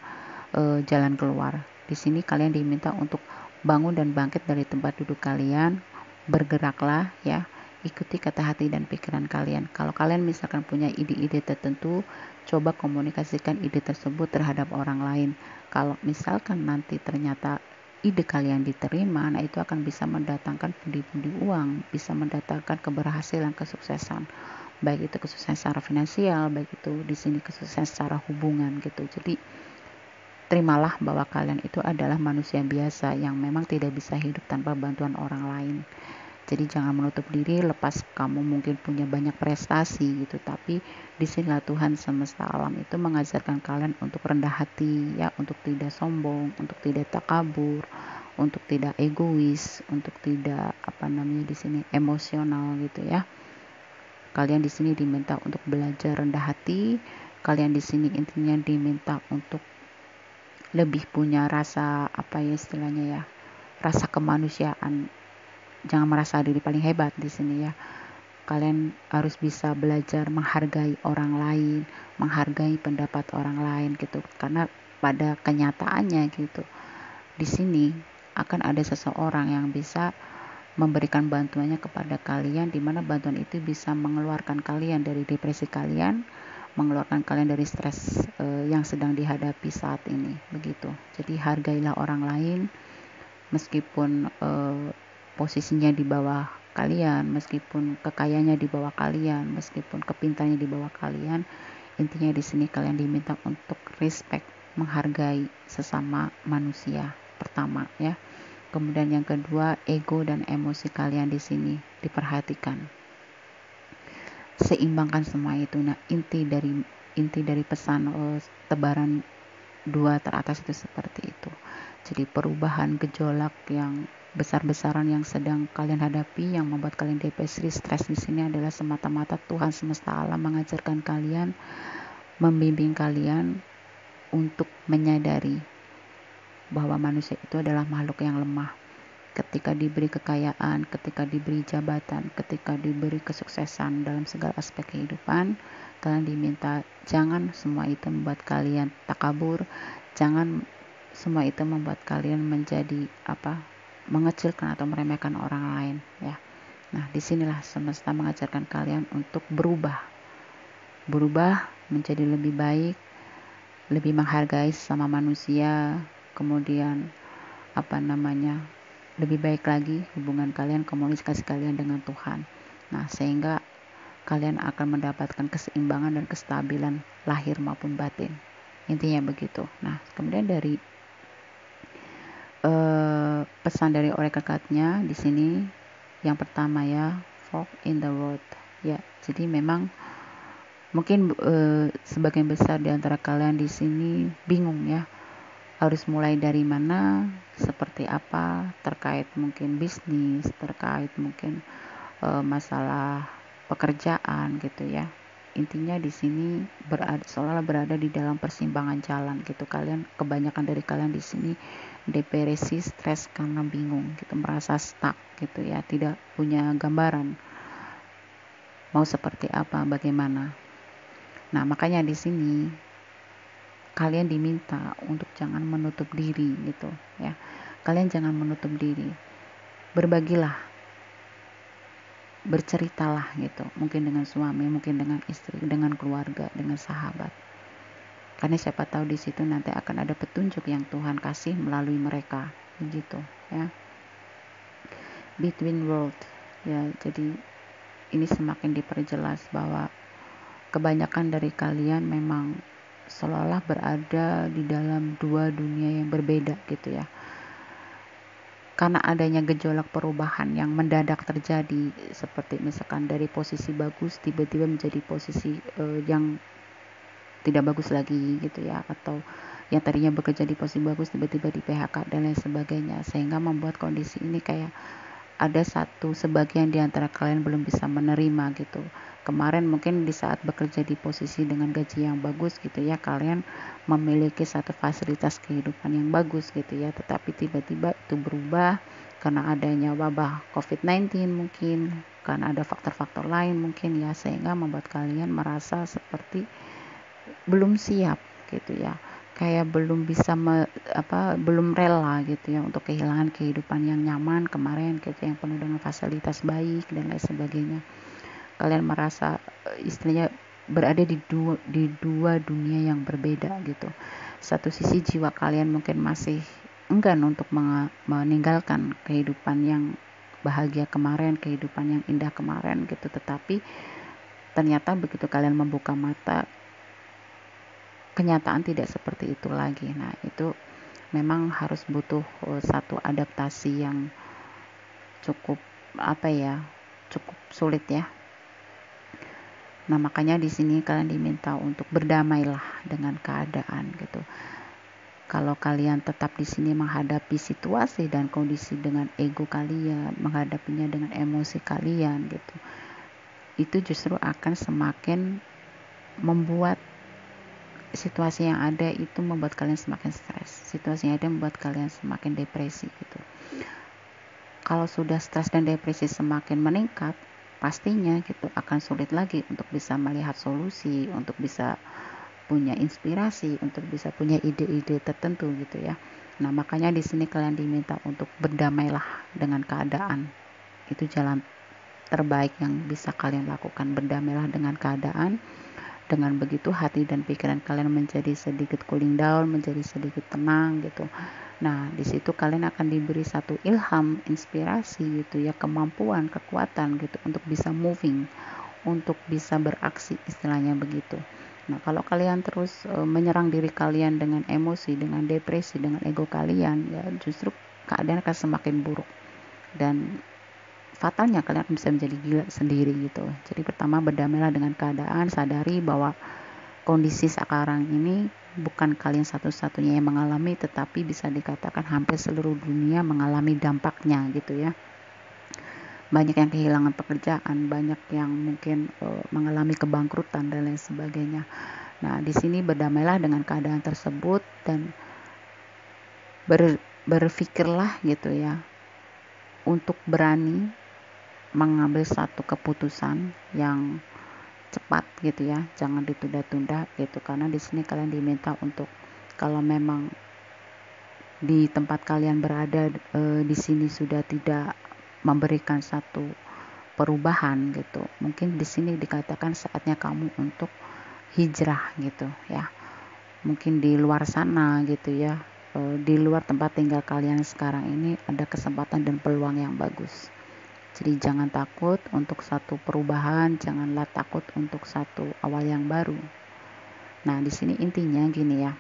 jalan keluar. Di sini kalian diminta untuk bangun dan bangkit dari tempat duduk kalian, bergeraklah ya. Ikuti kata hati dan pikiran kalian. Kalau kalian misalkan punya ide-ide tertentu, coba komunikasikan ide tersebut terhadap orang lain. Kalau misalkan nanti ternyata ide kalian diterima, nah itu akan bisa mendatangkan pundi-pundi uang, bisa mendatangkan keberhasilan, kesuksesan. Baik itu kesuksesan secara finansial, baik itu di sini kesuksesan secara hubungan gitu. Jadi terimalah bahwa kalian itu adalah manusia biasa yang memang tidak bisa hidup tanpa bantuan orang lain. Jadi jangan menutup diri, lepas kamu mungkin punya banyak prestasi gitu, tapi disinilah Tuhan semesta alam itu mengajarkan kalian untuk rendah hati ya, untuk tidak sombong, untuk tidak takabur, untuk tidak egois, untuk tidak di sini emosional gitu ya. Kalian di sini diminta untuk belajar rendah hati, kalian di sini intinya diminta untuk lebih punya rasa istilahnya ya, rasa kemanusiaan. Jangan merasa diri paling hebat di sini ya. Kalian harus bisa belajar menghargai orang lain, menghargai pendapat orang lain gitu. Karena pada kenyataannya gitu, di sini akan ada seseorang yang bisa memberikan bantuannya kepada kalian, di mana bantuan itu bisa mengeluarkan kalian dari depresi kalian, mengeluarkan kalian dari stres yang sedang dihadapi saat ini begitu. Jadi hargailah orang lain meskipun posisinya di bawah kalian, meskipun kekayaannya di bawah kalian, meskipun kepintarannya di bawah kalian. Intinya di sini kalian diminta untuk respect, menghargai sesama manusia pertama ya. Kemudian yang kedua, ego dan emosi kalian di sini diperhatikan. Seimbangkan semua itu. Nah, inti dari pesan tebaran dua teratas itu seperti itu. Jadi perubahan gejolak yang besar-besaran yang sedang kalian hadapi, yang membuat kalian depresi, stres di sini adalah semata-mata Tuhan semesta alam mengajarkan kalian, membimbing kalian untuk menyadari bahwa manusia itu adalah makhluk yang lemah. Ketika diberi kekayaan, ketika diberi jabatan, ketika diberi kesuksesan dalam segala aspek kehidupan, kalian diminta jangan semua itu membuat kalian takabur, jangan semua itu membuat kalian menjadi mengecilkan atau meremehkan orang lain ya. Nah, disinilah semesta mengajarkan kalian untuk berubah menjadi lebih baik, lebih menghargai sesama manusia, kemudian lebih baik lagi hubungan kalian, komunikasi kalian dengan Tuhan. Nah, sehingga kalian akan mendapatkan keseimbangan dan kestabilan lahir maupun batin. Intinya begitu. Nah, kemudian dari pesan dari oracle card-nya di sini yang pertama ya, fork in the road ya. Jadi memang mungkin sebagian besar di antara kalian di sini bingung ya, harus mulai dari mana, seperti apa, terkait mungkin bisnis, terkait mungkin masalah pekerjaan gitu ya. intinya di sini seolah berada di dalam persimpangan jalan gitu. Kebanyakan dari kalian di sini depresi, stres karena bingung gitu, merasa stuck gitu ya, tidak punya gambaran mau seperti apa, bagaimana. Nah, makanya di sini kalian diminta untuk jangan menutup diri gitu ya. Kalian jangan menutup diri. Berbagilah, berceritalah gitu. Mungkin dengan suami, mungkin dengan istri, dengan keluarga, dengan sahabat. Karena siapa tahu di situ nanti akan ada petunjuk yang Tuhan kasih melalui mereka, begitu ya. Between world ya, jadi ini semakin diperjelas bahwa kebanyakan dari kalian memang seolah berada di dalam dua dunia yang berbeda gitu ya. Karena adanya gejolak perubahan yang mendadak terjadi, seperti misalkan dari posisi bagus tiba-tiba menjadi posisi yang tidak bagus lagi gitu ya, atau yang tadinya bekerja di posisi bagus tiba-tiba di PHK dan lain sebagainya, sehingga membuat kondisi ini kayak ada sebagian di antara kalian belum bisa menerima gitu. Kemarin mungkin di saat bekerja di posisi dengan gaji yang bagus gitu ya, kalian memiliki satu fasilitas kehidupan yang bagus gitu ya, tetapi tiba-tiba itu berubah karena adanya wabah COVID-19 mungkin, karena ada faktor-faktor lain mungkin ya, sehingga membuat kalian merasa seperti belum siap gitu ya, kayak belum bisa belum rela gitu ya untuk kehilangan kehidupan yang nyaman kemarin gitu, yang penuh dengan fasilitas baik dan lain sebagainya. Kalian merasa istilahnya berada di dua dunia yang berbeda gitu. Satu sisi jiwa kalian mungkin masih enggan untuk meninggalkan kehidupan yang bahagia kemarin, kehidupan yang indah kemarin gitu, tetapi ternyata begitu kalian membuka mata, kenyataan tidak seperti itu lagi. Nah, itu memang harus butuh satu adaptasi yang cukup cukup sulit ya. Nah, makanya di sini kalian diminta untuk berdamailah dengan keadaan gitu. Kalau kalian tetap di sini menghadapi situasi dan kondisi dengan ego kalian, menghadapinya dengan emosi kalian gitu, itu justru akan semakin membuat situasi yang ada itu membuat kalian semakin stres. Situasi yang ada membuat kalian semakin depresi gitu. Kalau sudah stres dan depresi semakin meningkat, pastinya gitu akan sulit lagi untuk bisa melihat solusi, untuk bisa punya inspirasi, untuk bisa punya ide-ide tertentu gitu ya. Nah, makanya di sini kalian diminta untuk berdamailah dengan keadaan. Itu jalan terbaik yang bisa kalian lakukan, berdamailah dengan keadaan. Dengan begitu hati dan pikiran kalian menjadi sedikit cooling down, menjadi sedikit tenang gitu. Nah, di situ kalian akan diberi satu ilham, inspirasi gitu ya, kemampuan, kekuatan gitu untuk bisa moving, untuk bisa beraksi istilahnya begitu. Nah, kalau kalian terus menyerang diri kalian dengan emosi, dengan depresi, dengan ego kalian, ya justru keadaan akan semakin buruk. Dan fatalnya kalian akan bisa menjadi gila sendiri gitu. Jadi pertama, berdamailah dengan keadaan, sadari bahwa kondisi sekarang ini bukan kalian satu-satunya yang mengalami, tetapi bisa dikatakan hampir seluruh dunia mengalami dampaknya gitu ya. Banyak yang kehilangan pekerjaan, banyak yang mungkin mengalami kebangkrutan dan lain sebagainya. Nah, di sini berdamailah dengan keadaan tersebut dan berpikirlah gitu ya untuk berani mengambil satu keputusan yang cepat gitu ya, jangan ditunda-tunda gitu, karena di sini kalian diminta untuk, kalau memang di tempat kalian berada di sini sudah tidak memberikan satu perubahan gitu, mungkin di sini dikatakan saatnya kamu untuk hijrah gitu ya. Mungkin di luar sana gitu ya, di luar tempat tinggal kalian sekarang ini ada kesempatan dan peluang yang bagus. Jadi jangan takut untuk satu perubahan, janganlah takut untuk satu awal yang baru. Nah, di sini intinya gini ya.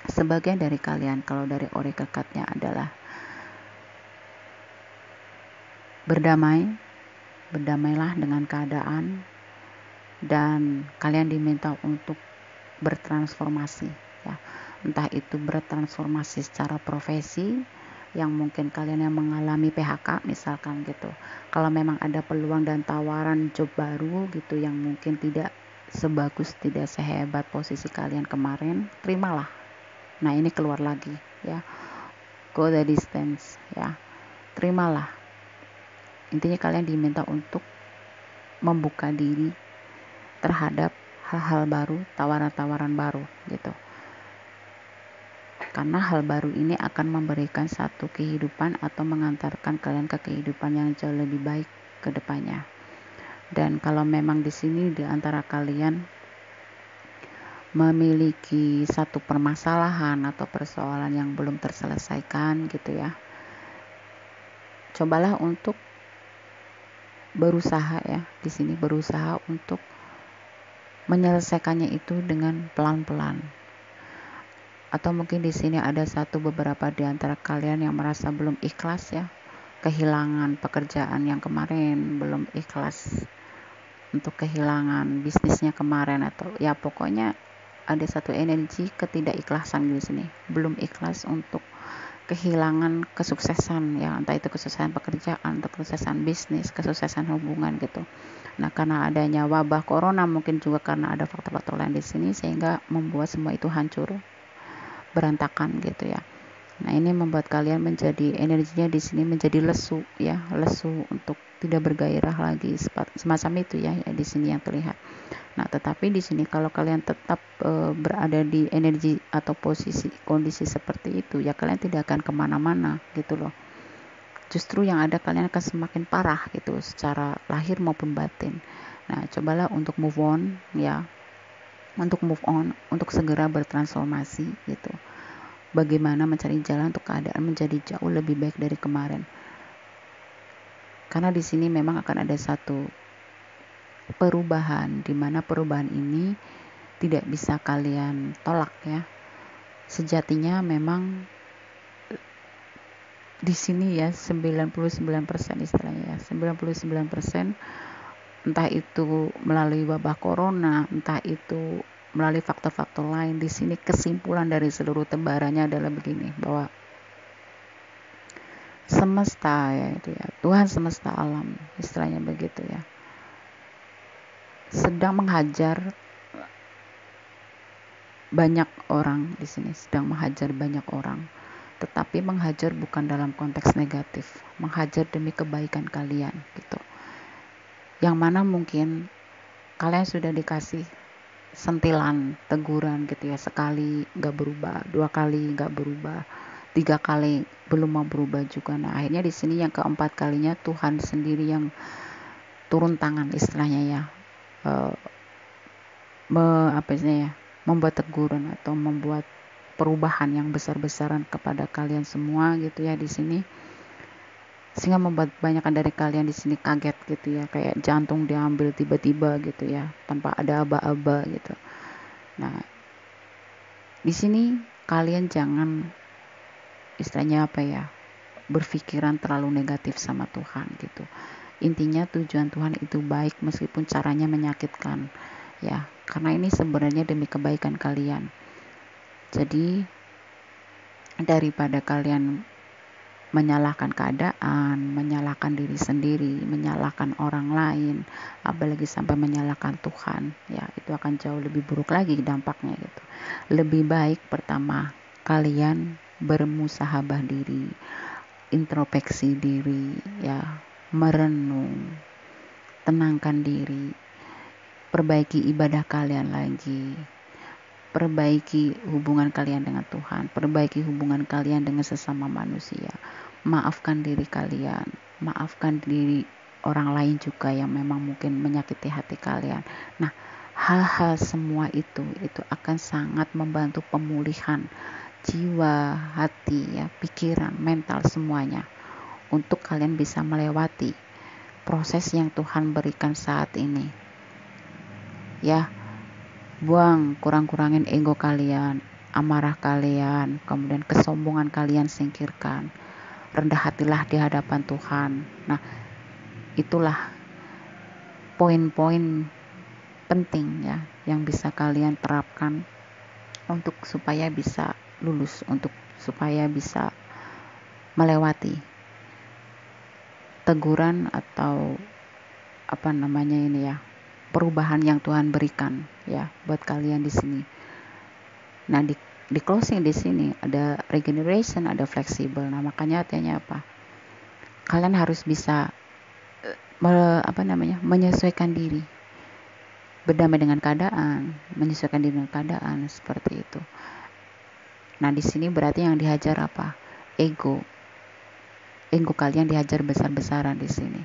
Sebagian dari kalian, kalau dari oracle card-nya adalah berdamailah dengan keadaan, dan kalian diminta untuk bertransformasi ya. Entah itu bertransformasi secara profesi, yang mungkin kalian yang mengalami PHK misalkan gitu, kalau memang ada peluang dan tawaran job baru gitu yang mungkin tidak sebagus, tidak sehebat posisi kalian kemarin, terimalah. Nah, ini keluar lagi ya. Go the distance ya. Terimalah. Intinya kalian diminta untuk membuka diri terhadap hal-hal baru, tawaran-tawaran baru gitu. Karena hal baru ini akan memberikan satu kehidupan atau mengantarkan kalian ke kehidupan yang jauh lebih baik ke depannya. Dan kalau memang di sini di antara kalian memiliki satu permasalahan atau persoalan yang belum terselesaikan gitu ya, cobalah untuk berusaha ya, di sini berusaha untuk menyelesaikannya itu dengan pelan-pelan. Atau mungkin di sini ada beberapa di antara kalian yang merasa belum ikhlas ya, kehilangan pekerjaan yang kemarin, belum ikhlas untuk kehilangan bisnisnya kemarin, atau ya pokoknya ada satu energi ketidakikhlasan di sini, belum ikhlas untuk kehilangan kesuksesan ya, entah itu kesuksesan pekerjaan atau kesuksesan bisnis, kesuksesan hubungan gitu. Nah, karena adanya wabah corona, mungkin juga karena ada faktor-faktor lain di sini sehingga membuat semua itu hancur, berantakan gitu ya. Nah, ini membuat kalian menjadi energinya di sini menjadi lesu ya, lesu untuk tidak bergairah lagi, semacam itu ya, di sini yang terlihat. Nah, tetapi di sini kalau kalian tetap berada di energi atau posisi kondisi seperti itu ya, kalian tidak akan kemana-mana gitu loh. Justru yang ada kalian akan semakin parah gitu secara lahir maupun batin. Nah, cobalah untuk move on ya, untuk move on, untuk segera bertransformasi gitu. Bagaimana mencari jalan untuk keadaan menjadi jauh lebih baik dari kemarin. Karena di sini memang akan ada satu perubahan, di mana perubahan ini tidak bisa kalian tolak ya. Sejatinya memang di sini ya 99% istilahnya ya, 99% entah itu melalui wabah corona, entah itu melalui faktor-faktor lain. Di sini kesimpulan dari seluruh tebarannya adalah begini, bahwa semesta ya itu ya, Tuhan semesta alam istilahnya begitu ya, sedang menghajar banyak orang di sini, sedang menghajar banyak orang, tetapi menghajar bukan dalam konteks negatif, menghajar demi kebaikan kalian gitu. Yang mana mungkin kalian sudah dikasih sentilan, teguran gitu ya, sekali nggak berubah, 2 kali nggak berubah, 3 kali belum mau berubah juga. Nah, akhirnya di sini yang keempat kalinya Tuhan sendiri yang turun tangan istilahnya ya, membuat teguran atau membuat perubahan yang besar-besaran kepada kalian semua gitu ya di sini, sehingga membuat kebanyakan dari kalian di sini kaget gitu ya, kayak jantung diambil tiba-tiba gitu ya, tanpa ada aba-aba gitu. Nah, di sini kalian jangan istilahnya berpikiran terlalu negatif sama Tuhan gitu. Intinya tujuan Tuhan itu baik meskipun caranya menyakitkan ya, karena ini sebenarnya demi kebaikan kalian. Jadi daripada kalian menyalahkan keadaan, menyalahkan diri sendiri, menyalahkan orang lain, apalagi sampai menyalahkan Tuhan, ya itu akan jauh lebih buruk lagi dampaknya gitu. Lebih baik pertama kalian bermusahabah diri, introspeksi diri ya, merenung, tenangkan diri, perbaiki ibadah kalian lagi, perbaiki hubungan kalian dengan Tuhan, perbaiki hubungan kalian dengan sesama manusia, maafkan diri kalian, maafkan diri orang lain juga yang memang mungkin menyakiti hati kalian. Nah, hal-hal semua itu akan sangat membantu pemulihan jiwa, hati ya, pikiran, mental semuanya, untuk kalian bisa melewati proses yang Tuhan berikan saat ini ya. Buang, kurang-kurangin ego kalian, amarah kalian, kemudian kesombongan kalian singkirkan, rendah hatilah di hadapan Tuhan. Nah, itulah poin-poin penting ya yang bisa kalian terapkan untuk supaya bisa lulus, untuk supaya bisa melewati teguran atau ini ya, perubahan yang Tuhan berikan ya buat kalian di sini. Nah, di closing di sini ada regeneration, ada flexible. Nah, makanya artinya apa? Kalian harus bisa menyesuaikan diri, berdamai dengan keadaan, menyesuaikan diri dengan keadaan seperti itu. Nah, di sini berarti yang dihajar apa? Ego kalian dihajar besar-besaran di sini.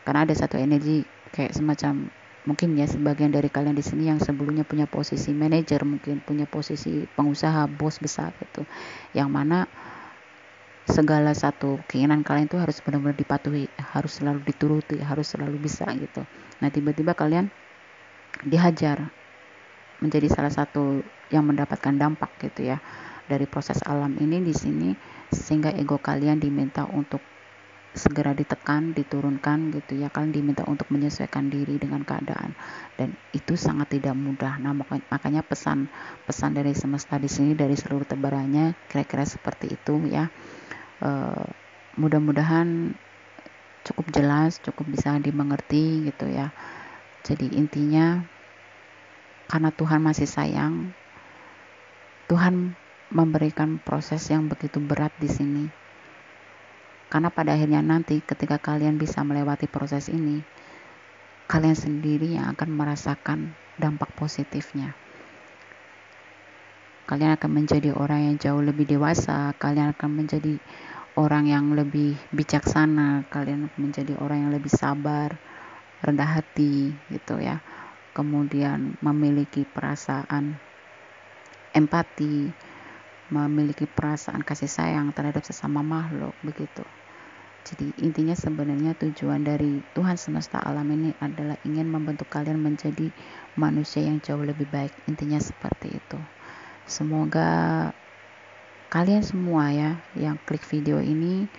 Karena ada satu energi kayak semacam, mungkin ya sebagian dari kalian di sini yang sebelumnya punya posisi manajer, mungkin punya posisi pengusaha, bos besar gitu, yang mana segala satu keinginan kalian itu harus benar-benar dipatuhi, harus selalu dituruti, harus selalu bisa gitu. Nah, tiba-tiba kalian dihajar menjadi salah satu yang mendapatkan dampak gitu ya dari proses alam ini di sini, sehingga ego kalian diminta untuk segera ditekan, diturunkan gitu ya. Kalian diminta untuk menyesuaikan diri dengan keadaan, dan itu sangat tidak mudah. Nah, makanya pesan dari semesta di sini, dari seluruh tebarannya kira-kira seperti itu ya. Mudah-mudahan cukup jelas, cukup bisa dimengerti gitu ya. Jadi intinya, karena Tuhan masih sayang, Tuhan memberikan proses yang begitu berat di sini. Karena pada akhirnya nanti ketika kalian bisa melewati proses ini, kalian sendiri yang akan merasakan dampak positifnya. Kalian akan menjadi orang yang jauh lebih dewasa, kalian akan menjadi orang yang lebih bijaksana, kalian akan menjadi orang yang lebih sabar, rendah hati gitu ya. Kemudian memiliki perasaan empati, memiliki perasaan kasih sayang terhadap sesama makhluk begitu. Jadi intinya sebenarnya tujuan dari Tuhan semesta alam ini adalah ingin membentuk kalian menjadi manusia yang jauh lebih baik. Intinya seperti itu. Semoga kalian semua ya yang klik video ini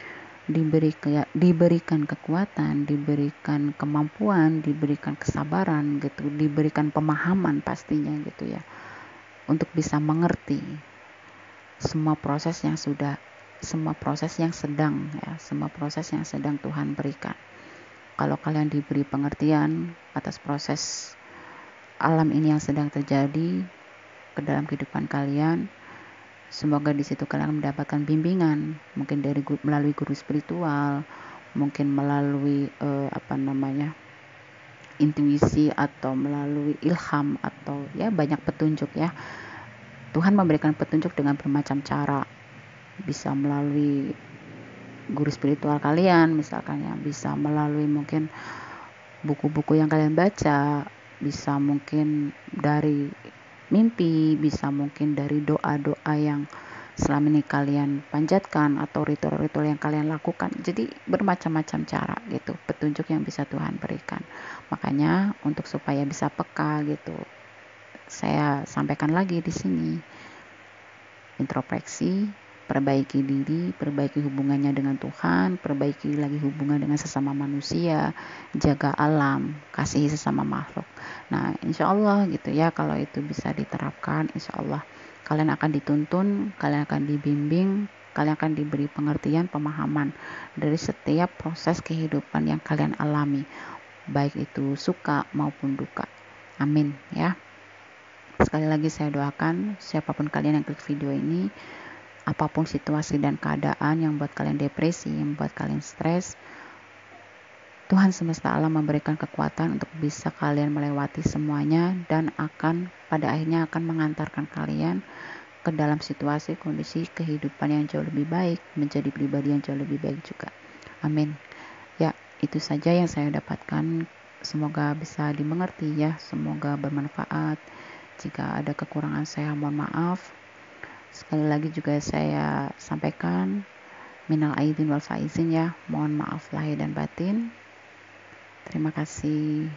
diberikan kekuatan, diberikan kemampuan, diberikan kesabaran gitu, diberikan pemahaman pastinya gitu ya, untuk bisa mengerti semua proses yang sedang Tuhan berikan. Kalau kalian diberi pengertian atas proses alam ini yang sedang terjadi ke dalam kehidupan kalian, semoga di situ kalian mendapatkan bimbingan, mungkin melalui guru spiritual, mungkin melalui intuisi, atau melalui ilham, atau ya banyak petunjuk ya. Tuhan memberikan petunjuk dengan bermacam cara, bisa melalui guru spiritual kalian misalkan ya, bisa melalui mungkin buku-buku yang kalian baca, bisa mungkin dari mimpi, bisa mungkin dari doa-doa yang selama ini kalian panjatkan, atau ritual-ritual yang kalian lakukan. Jadi bermacam-macam cara gitu, petunjuk yang bisa Tuhan berikan. Makanya untuk supaya bisa peka gitu, saya sampaikan lagi di sini, introspeksi, perbaiki diri, perbaiki hubungannya dengan Tuhan, perbaiki lagi hubungan dengan sesama manusia, jaga alam, kasihi sesama makhluk. Nah, insya Allah gitu ya, kalau itu bisa diterapkan, insya Allah kalian akan dituntun, kalian akan dibimbing, kalian akan diberi pengertian, pemahaman dari setiap proses kehidupan yang kalian alami, baik itu suka maupun duka. Amin ya. Sekali lagi saya doakan siapapun kalian yang klik video ini, apapun situasi dan keadaan yang buat kalian depresi, yang buat kalian stres, Tuhan semesta alam memberikan kekuatan untuk bisa kalian melewati semuanya, dan pada akhirnya akan mengantarkan kalian ke dalam situasi kondisi kehidupan yang jauh lebih baik, menjadi pribadi yang jauh lebih baik juga. Amin. Ya, itu saja yang saya dapatkan. Semoga bisa dimengerti ya, semoga bermanfaat. Jika ada kekurangan saya mohon maaf. Sekali lagi juga saya sampaikan, minal aidin wal faizin ya, mohon maaf lahir dan batin. Terima kasih.